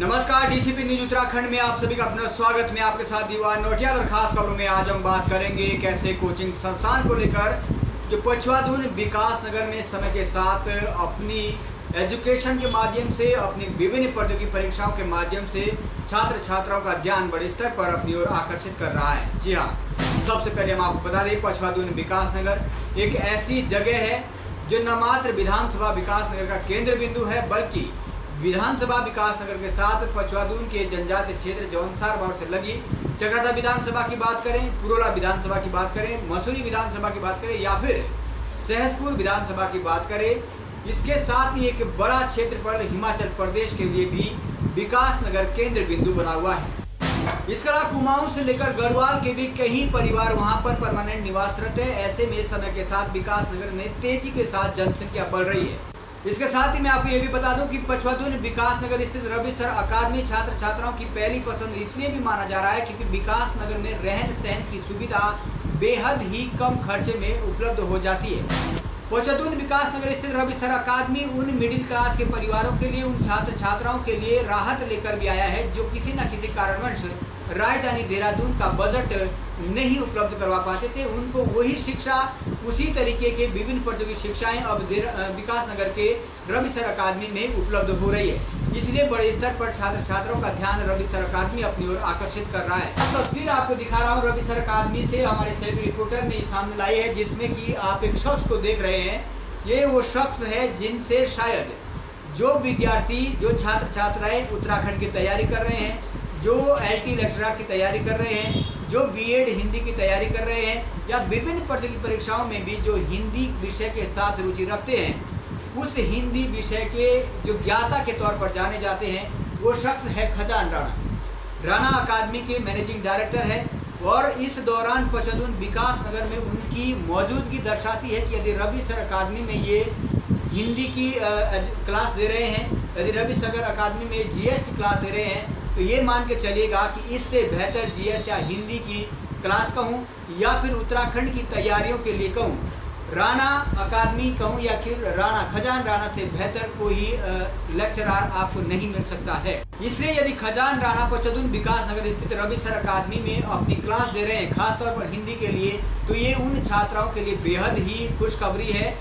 नमस्कार, DCP news Uttarakhand में आप सभी का अपना स्वागत। मैं आपके साथ दीवार नोटियाल और खास खबरों में आज हम बात करेंगे एक ऐसे कोचिंग संस्थान को लेकर जो पछवादून विकास नगर में समय के साथ अपनी एजुकेशन के माध्यम से, अपनी विभिन्न प्रतियोगी परीक्षाओं के माध्यम से छात्र छात्राओं का ध्यान बड़े स्तर पर अपनी ओर आकर्षित कर रहा है। जी हाँ, सबसे पहले हम आपको बता दें, पछवादून विकास नगर एक ऐसी जगह है जो न मात्र विधानसभा विकास नगर का केंद्र बिंदु है, बल्कि विधानसभा विकास नगर के साथ पछवादून के जनजातीय क्षेत्र जौनसार बाड़ से लगी चकराता विधानसभा की बात करें, पुरोला विधानसभा की बात करें, मसूरी विधानसभा की बात करें या फिर सहसपुर विधानसभा की बात करें, इसके साथ ही एक बड़ा क्षेत्रफल हिमाचल प्रदेश के लिए भी विकास नगर केंद्र बिंदु बना हुआ है। इसके अलावा कुमाऊं से लेकर गढ़वाल के भी कई परिवार वहां पर परमानेंट निवासरत है। ऐसे में समय के साथ विकास नगर में तेजी के साथ जनसंख्या बढ़ रही है। इसके साथ ही मैं आपको ये भी बता दूं कि पछवादून विकास नगर स्थित रवि सर अकादमी छात्र छात्राओं की पहली पसंद इसलिए भी माना जा रहा है क्योंकि विकास नगर में रहन सहन की सुविधा बेहद ही कम खर्चे में उपलब्ध हो जाती है। पछवादून विकास नगर स्थित रवि सर अकादमी उन मिडिल क्लास के परिवारों के लिए, उन छात्र छात्राओं के लिए राहत लेकर भी आया है जो किसी न किसी कारणवश राजधानी देहरादून का बजट नहीं उपलब्ध करवा पाते थे। उनको वही शिक्षा, उसी तरीके के विभिन्न प्रतियोगी शिक्षाएं अब विकास नगर के रवि सर अकादमी में उपलब्ध हो रही है। इसलिए बड़े स्तर पर छात्र छात्राओं का ध्यान रवि सर अकादमी अपनी ओर आकर्षित कर रहा है। अब तस्वीर आपको दिखा रहा हूँ रवि सर अकादमी से हमारे सहयोगी रिपोर्टर ने सामने लाई है, जिसमें कि आप एक शख्स को देख रहे हैं। ये वो शख्स है जिनसे शायद जो विद्यार्थी, जो छात्र छात्राएं उत्तराखंड की तैयारी कर रहे हैं, जो LT लेक्चरर की तैयारी कर रहे हैं, जो BEd हिंदी की तैयारी कर रहे हैं या विभिन्न प्रतियोगी परीक्षाओं में भी जो हिंदी विषय के साथ रुचि रखते हैं, उस हिंदी विषय के जो ज्ञाता के तौर पर जाने जाते हैं, वो शख्स है खजान राणा। राणा अकादमी के मैनेजिंग डायरेक्टर है और इस दौरान पछवादून विकास नगर में उनकी मौजूदगी दर्शाती है कि यदि रवि सर अकादमी में ये हिंदी की क्लास दे रहे हैं, यदि रवि सर अकादमी में GS की क्लास दे रहे हैं, तो ये मान के चलिएगा कि इससे बेहतर GS या हिंदी की क्लास कहूँ या फिर उत्तराखंड की तैयारियों के लिए कहूँ, राणा अकादमी कहूँ या फिर राणा खजान राणा से बेहतर कोई लेक्चरर आपको नहीं मिल सकता है। इसलिए यदि खजान राणा पछवादून विकास नगर स्थित रवि सर अकादमी में अपनी क्लास दे रहे हैं, खासतौर पर हिंदी के लिए, तो ये उन छात्राओं के लिए बेहद ही खुशखबरी है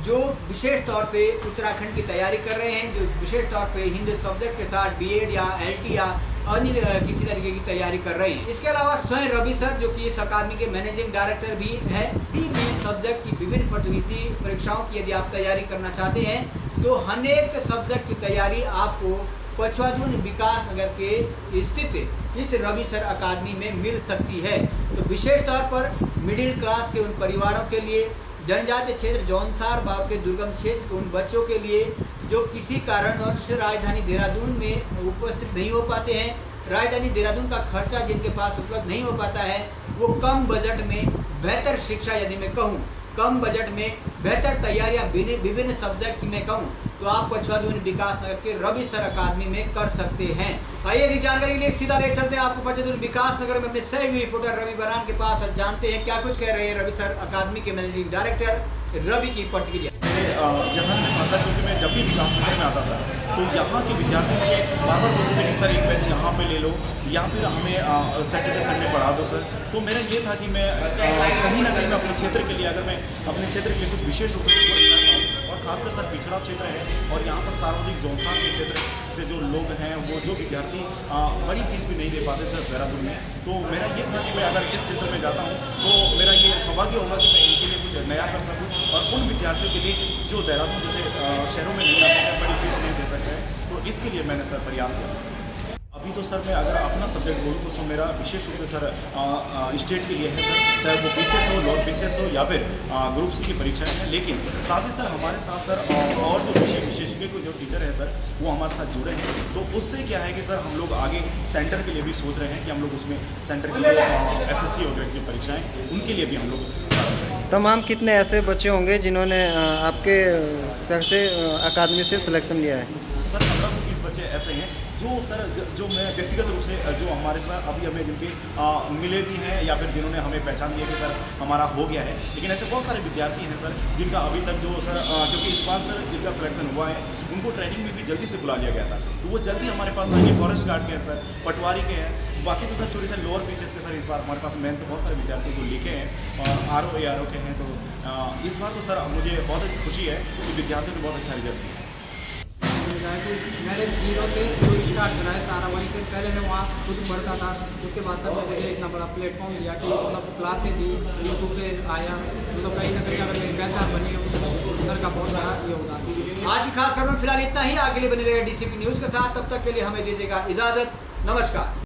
जो विशेष तौर पे उत्तराखंड की तैयारी कर रहे हैं, जो विशेष तौर पे हिंदी सब्जेक्ट के साथ BEd या LT या अन्य किसी तरीके की तैयारी कर रहे हैं। इसके अलावा स्वयं रवि सर, जो कि इस अकादमी के मैनेजिंग डायरेक्टर भी है, किसी भी सब्जेक्ट की विभिन्न प्रतियोगी परीक्षाओं की यदि आप तैयारी करना चाहते हैं तो अनेक सब्जेक्ट की तैयारी आपको पछवादून विकास नगर के स्थित इस रवि सर अकादमी में मिल सकती है। तो विशेष तौर पर मिडिल क्लास के उन परिवारों के लिए, जनजातीय क्षेत्र जौनसार बाड़ के दुर्गम क्षेत्र के उन बच्चों के लिए जो किसी कारणवश राजधानी देहरादून में उपस्थित नहीं हो पाते हैं, राजधानी देहरादून का खर्चा जिनके पास उपलब्ध नहीं हो पाता है, वो कम बजट में बेहतर शिक्षा, यदि मैं कहूँ कम बजट में बेहतर तैयारियाँ विभिन्न सब्जेक्ट में कहूँ, तो आप पछवादून विकास नगर के रवि सर अकादमी में कर सकते हैं। आइए अधिक जानकारी के लिए सीधा देख सकते हैं आपको पछवादून विकास नगर में अपने सहयोगी रिपोर्टर रवि बरान के पास और जानते हैं क्या कुछ कह रहे हैं रवि सर अकादमी के मैनेजिंग डायरेक्टर रवि की प्रतिक्रिया। जहाँ मैं फंसा, क्योंकि मैं जब भी विकास नगर में आता था तो यहाँ के विद्यार्थी मुझे बार बार बोलते थे कि सर एक बैच यहाँ पे ले लो या फिर हमें सैटरडे संडे पढ़ा दो सर। तो मेरा ये था कि मैं कहीं ना कहीं मैं अपने क्षेत्र के लिए, अगर मैं अपने क्षेत्र के लिए कुछ विशेष रूप से और खासकर सर पिछड़ा क्षेत्र है और यहाँ पर सार्वजनिक जौनसार के क्षेत्र से जो लोग हैं, वो जो विद्यार्थी बड़ी फीस भी नहीं दे पाते सर देहरादून में, तो मेरा ये था कि मैं अगर इस क्षेत्र में जाता हूँ तो मेरा ये सौभाग्य होगा कि मैं इनके लिए कुछ नया कर सकूँ और उन विद्यार्थियों के लिए जो देहरादून जैसे शहरों में नहीं आ सकते, बड़ी फीस नहीं दे सकते हैं, तो इसके लिए मैंने सर प्रयास किया सर। अभी तो सर मैं अगर अपना सब्जेक्ट बोलूँ तो सर मेरा विशेष रूप से सर स्टेट के लिए है सर, चाहे वो BCS हो, नॉन BCS हो या फिर ग्रुप C की परीक्षाएं हैं। लेकिन साथ ही सर हमारे साथ सर और जो विशेषज्ञ को जो टीचर है सर, वो हमारे साथ जुड़े हैं। तो उससे क्या है कि सर हम लोग आगे सेंटर के लिए भी सोच रहे हैं कि हम लोग उसमें सेंटर की जो SSC वगैरह की परीक्षाएँ, उनके लिए भी हम लोग तमाम कितने ऐसे बच्चे होंगे जिन्होंने आपके तरफ से अकादमी से सिलेक्शन लिया है? सर 15 से 20 बच्चे ऐसे हैं जो सर जो मैं व्यक्तिगत रूप से जो हमारे पास अभी हमें जिनके मिले भी हैं या फिर जिन्होंने हमें पहचान दिया कि सर हमारा हो गया है, लेकिन ऐसे बहुत सारे विद्यार्थी हैं सर जिनका अभी तक जो सर क्योंकि इस बार सर जिनका सिलेक्शन हुआ है उनको ट्रेनिंग में भी जल्दी से बुला लिया गया था, तो वो जल्दी हमारे पास आएंगे। फॉरेस्ट गार्ड के हैं सर, पटवारी के हैं, बाकी तो सर छोटे से लोअर पीसेस के सर इस बार हमारे पास मेन से बहुत सारे विद्यार्थी जो लिखे हैं और RO के हैं। तो इस बार तो सर मुझे बहुत खुशी है कि विद्यार्थियों ने बहुत अच्छा रिजल्ट दिया। मैंने 0 से जो स्टार्ट करा है सारा वहीं से पहले मैं वहाँ खुद पढ़ता था, उसके बाद सर ने मुझे इतना बड़ा प्लेटफॉर्म दिया कि मतलब क्लासेज दी, यूट्यूब पे आया, तो कहीं ना कहीं अगर मेरी पहचान बनी है उसमें सर का बहुत बड़ा योगदान। आज की खास खबर में फिलहाल इतना ही। आगे लिए बने रहेगा DCP न्यूज़ के साथ, तब तक के लिए हमें दीजिएगा इजाज़त। नमस्कार।